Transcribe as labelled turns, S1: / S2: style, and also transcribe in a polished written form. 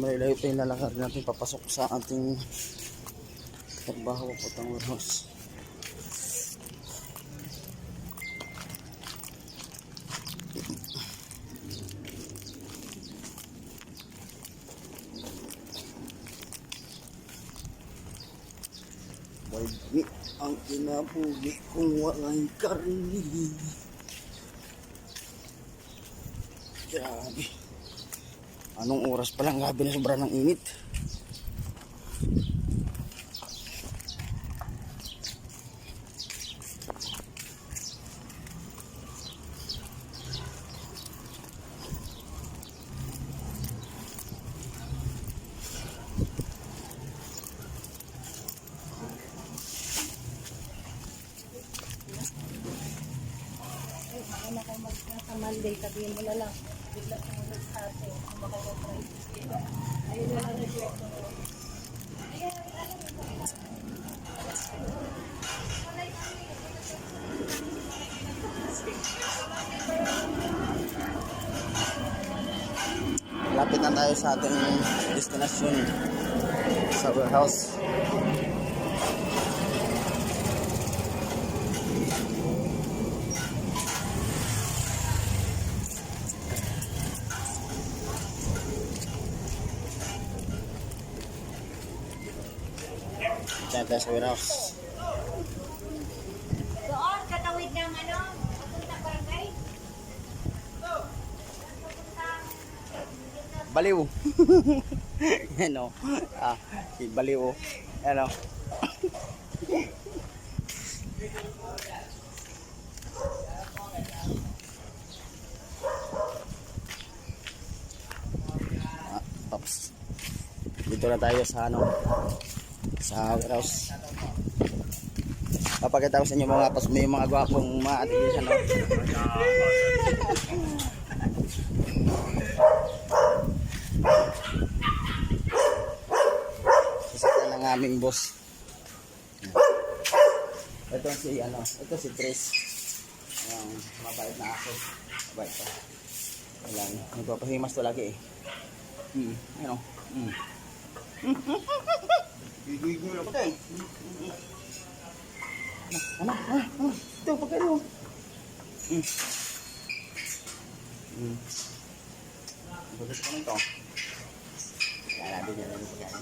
S1: Malayo pa yung lalakad natin papasok sa ating trabaho papuntang warehouse. Pwede ang kinabuhi kung walang karni. Grabe. Anong oras pa lang? Grabe na sobrang ng init.
S2: Baka kayo sa Monday, sabihin mo na lang. Bigla sumunod sa atin. Kung baka mag-try. Ayun na lang na-share ko.
S1: Lapit na tayo sa ating destination sa warehouse. Diyan tayo sa warehouse.
S2: Doon, katawid ng ano, papuntang barangay.
S1: Baliw. Ano? Si Baliw. Ano? Tapos dito na tayo sa ano, sa warehouse. Papakita ko sa inyo mga pas, may mga gwapong mga atigisan, no? Sasakyan ng aming boss. Ito si ano, ito si Trace. Ang mabait na aso. Mabait pa. Ayan, nagpapahimas to lagi eh. Ano? Giguy-guy lang ko tayo. Ano? Ito, pagkain mo. Bukas ko na ito. Kaya natin yan ang pagkain.